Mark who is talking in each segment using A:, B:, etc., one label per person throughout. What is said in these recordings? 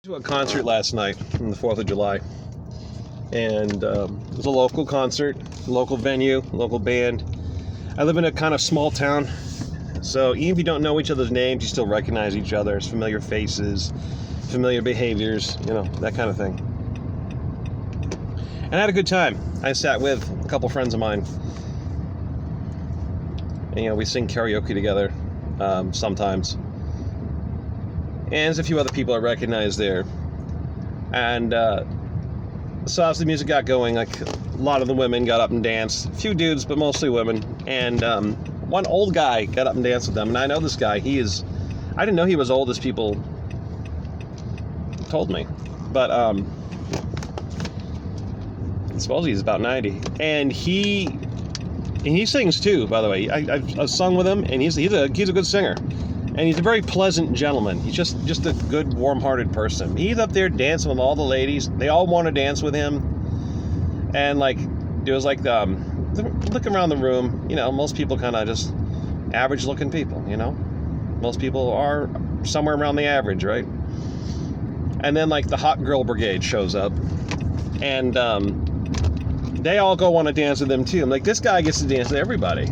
A: To a concert last night on the 4th of July, and it was a local concert, local venue, local band. I live in a kind of small town, so even if you don't know each other's names, you still recognize each other's familiar faces, familiar behaviors, that kind of thing. And I had a good time. I sat with a couple friends of mine, and we sing karaoke together sometimes. And there's a few other people I recognize there. And so as the music got going, like a lot of the women got up and danced. A few dudes, but mostly women. And one old guy got up and danced with them. And I know this guy. I didn't know he was old as people told me. But I suppose he's about 90. And he sings too, by the way. I've sung with him, and he's a good singer. And he's a very pleasant gentleman. He's just a good, warm-hearted person. He's up there dancing with all the ladies. They all want to dance with him. And it was looking around the room. Most people kind of just average-looking people. Most people are somewhere around the average, right? And then the hot girl brigade shows up, and they all go want to dance with him too. I'm like, this guy gets to dance with everybody.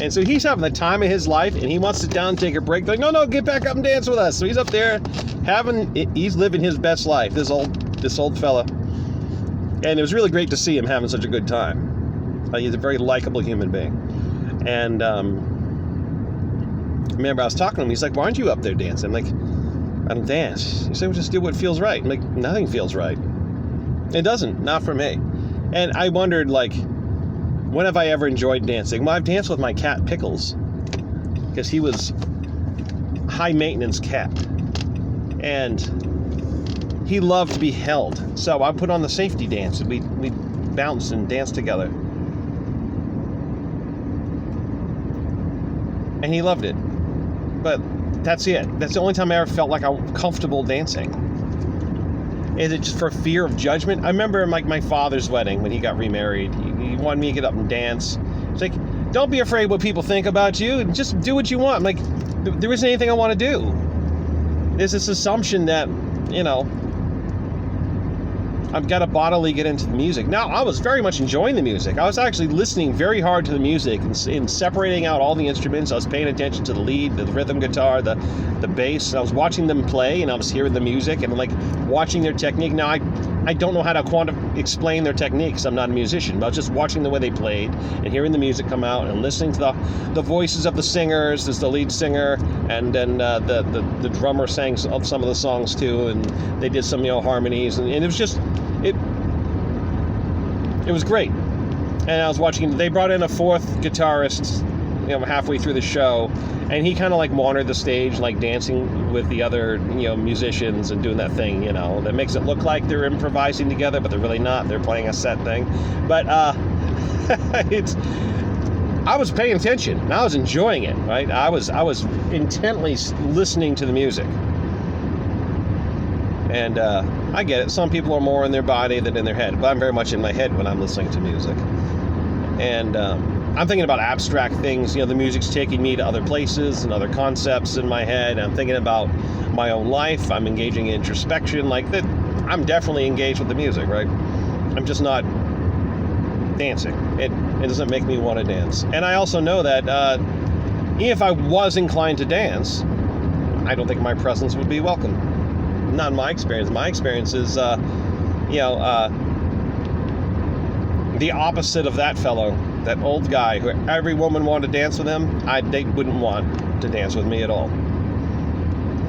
A: And so he's having the time of his life, and he wants to sit down and take a break. They're like, no, get back up and dance with us. So he's up there he's living his best life, this old fella. And it was really great to see him having such a good time. He's a very likable human being. And remember, I was talking to him. He's like, why aren't you up there dancing? I'm like, I don't dance. He said, well, just do what feels right. I'm like, nothing feels right. It doesn't, not for me. And I wondered, when have I ever enjoyed dancing? Well, I've danced with my cat, Pickles, because he was high-maintenance cat, and he loved to be held. So I put on the safety dance, and we bounced and danced together. And he loved it. But that's it. That's the only time I ever felt like I'm comfortable dancing. Is it just for fear of judgment? I remember my father's wedding when he got remarried. He wanted me to get up and dance. It's like, don't be afraid what people think about you. Just do what you want. I'm like, there isn't anything I want to do. There's this assumption that, I've got to bodily get into the music. Now, I was very much enjoying the music. I was actually listening very hard to the music and separating out all the instruments. I was paying attention to the lead, the rhythm guitar, the bass. I was watching them play, and I was hearing the music and watching their technique. Now, I don't know how to explain their technique because I'm not a musician, but I was just watching the way they played and hearing the music come out and listening to the voices of the singers. There's the lead singer, and then the drummer sang some of the songs too, and they did some harmonies, and it was just it was great. And I was watching. They brought in a fourth guitarist, halfway through the show, and he kind of wandered the stage, dancing with the other musicians and doing that thing that makes it look like they're improvising together, but they're really not. They're playing a set thing. But I was paying attention and I was enjoying it. Right, I was intently listening to the music. And I get it. Some people are more in their body than in their head, but I'm very much in my head when I'm listening to music. And I'm thinking about abstract things. The music's taking me to other places and other concepts in my head. I'm thinking about my own life. I'm engaging in introspection. That, I'm definitely engaged with the music, right? I'm just not dancing. It doesn't make me want to dance. And I also know that even if I was inclined to dance, I don't think my presence would be welcome. Not my experience. My experience is, the opposite of that fellow, that old guy who every woman wanted to dance with him. They wouldn't want to dance with me at all.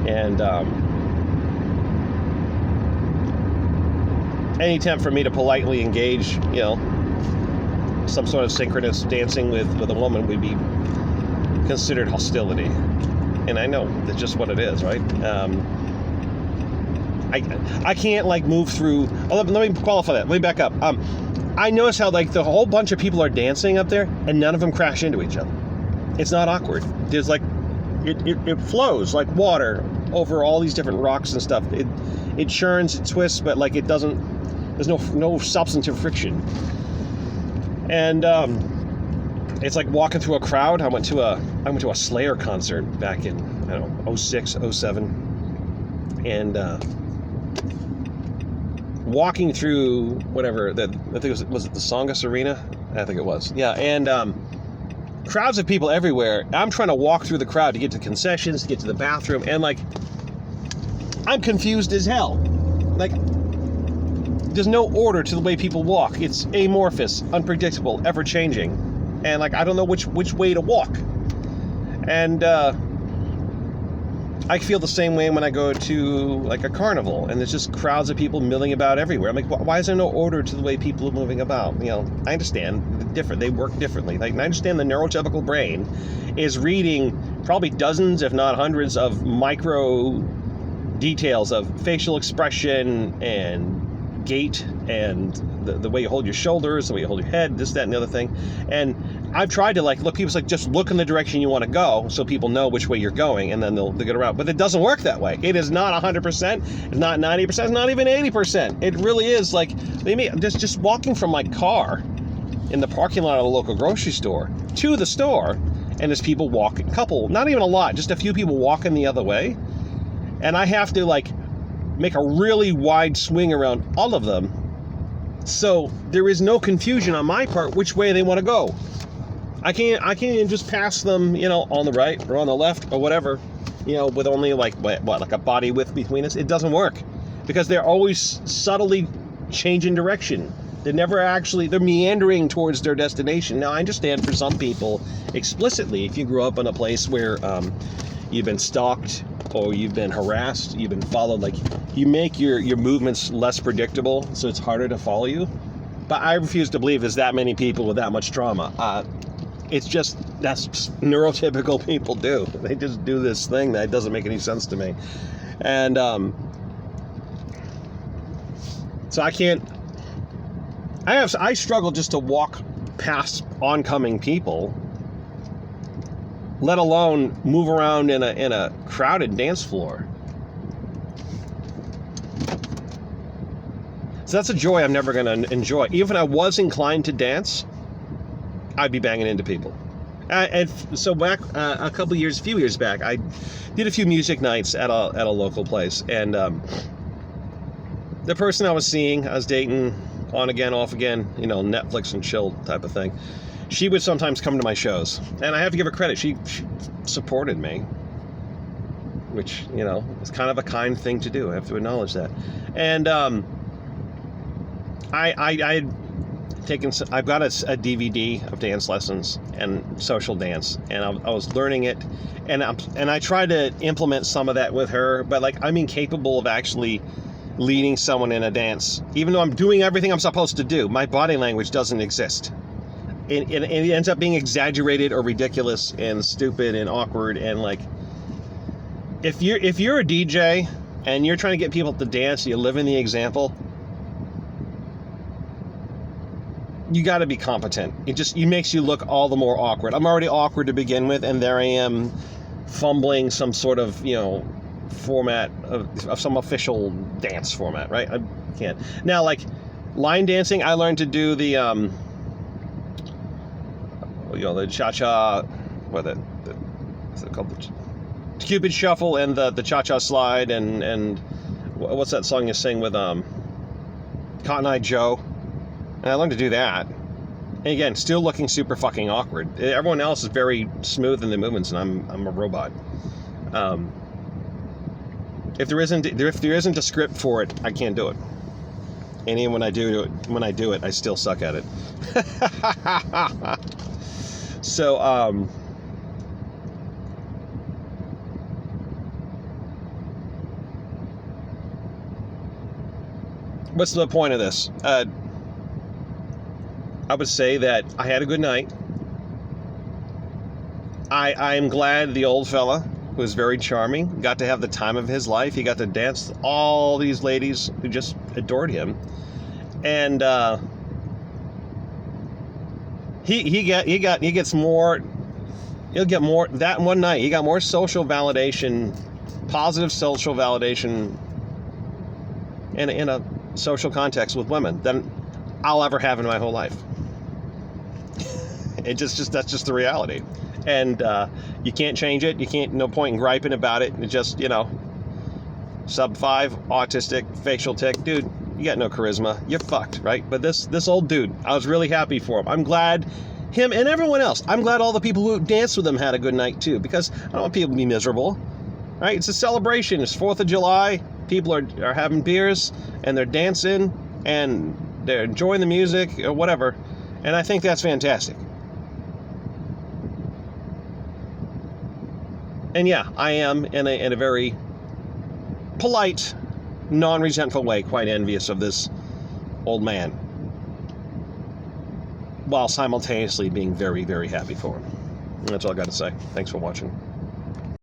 A: And any attempt for me to politely engage, some sort of synchronous dancing with a woman would be considered hostility. And I know that's just what it is, right? I can't move through. Let me qualify that. Let me back up. I notice how the whole bunch of people are dancing up there, and none of them crash into each other. It's not awkward. There's it flows like water over all these different rocks and stuff. It churns, it twists, but it doesn't. There's no substantive friction. And it's like walking through a crowd. I went to a Slayer concert back in 06, 07, and walking through whatever that I think was it the Tsongas Arena? I think it was. Yeah, and crowds of people everywhere. I'm trying to walk through the crowd to get to concessions, to get to the bathroom, and like I'm confused as hell. Like there's no order to the way people walk. It's amorphous, unpredictable, ever changing, and like I don't know which way to walk. And I feel the same way when I go to like a carnival and there's just crowds of people milling about everywhere. I'm like, why is there no order to the way people are moving about? You know, I understand they work differently. Like, I understand the neurotypical brain is reading probably dozens, if not hundreds, of micro details of facial expression and gait and the way you hold your shoulders, the way you hold your head, this, that, and the other thing. And I've tried to like look, people's like, just look in the direction you want to go so people know which way you're going, and then they'll get around. But it doesn't work that way. It is not 100%, it's not 90%, it's not even 80%. It really is like, just walking from my car in the parking lot of a local grocery store to the store, and there's people walking, not even a lot, just a few people walking the other way. And I have to like make a really wide swing around all of them. So there is no confusion on my part which way they want to go. I can't just pass them, you know, on the right or on the left or whatever, you know, with only like like a body width between us. It doesn't work because they're always subtly changing direction. They're meandering towards their destination. Now, I understand for some people explicitly, if you grew up in a place where you've been stalked or you've been harassed, you've been followed, like you make your movements less predictable, so it's harder to follow you. But I refuse to believe there's that many people with that much trauma. It's just, that's neurotypical people do. They just do this thing that doesn't make any sense to me. And so I struggle just to walk past oncoming people, let alone move around in a crowded dance floor. So that's a joy I'm never going to enjoy. Even if I was inclined to dance, I'd be banging into people. And so back a few years back, I did a few music nights at a local place, and the person I was seeing, I was dating, on again, off again, you know, Netflix and chill type of thing. She would sometimes come to my shows, and I have to give her credit. She supported me, which, you know, is kind of a kind thing to do. I have to acknowledge that. And I've got a DVD of dance lessons and social dance, and I was learning it, and I tried to implement some of that with her, but like I'm incapable of actually leading someone in a dance. Even though I'm doing everything I'm supposed to do, my body language doesn't exist. It ends up being exaggerated or ridiculous and stupid and awkward. And like, if you're a DJ and you're trying to get people to dance, you live in the example, you got to be competent. It makes you look all the more awkward. I'm already awkward to begin with, and there I am fumbling some sort of, you know, format of some official dance format, right? I can't. Now, like line dancing, I learned to do the the cha-cha, what's it called? The Cupid Shuffle and the cha-cha slide, and what's that song you sing with Cotton Eye Joe? And I learned to do that. And again, still looking super fucking awkward. Everyone else is very smooth in the movements, and I'm a robot. If there isn't a script for it, I can't do it. And even when I do it, I still suck at it. So what's the point of this? I would say that I had a good night. I'm glad the old fella, who was very charming, got to have the time of his life. He got to dance with all these ladies who just adored him, and he'll get more that one night. He got more social validation, positive social validation in a social context with women than I'll ever have in my whole life. That's just the reality. And you can't change it. You can't, no point in griping about it. It just, you know, sub 5, autistic, facial tic. Dude, You got no charisma. You're fucked, right? But this old dude, I was really happy for him. I'm glad him and everyone else. I'm glad all the people who danced with him had a good night too, because I don't want people to be miserable, right? It's a celebration. It's 4th of July. People are having beers and they're dancing and they're enjoying the music or whatever, and I think that's fantastic. And yeah, I am in a very polite, non-resentful way quite envious of this old man, while simultaneously being very, very happy for him. That's all I got to say. Thanks for watching.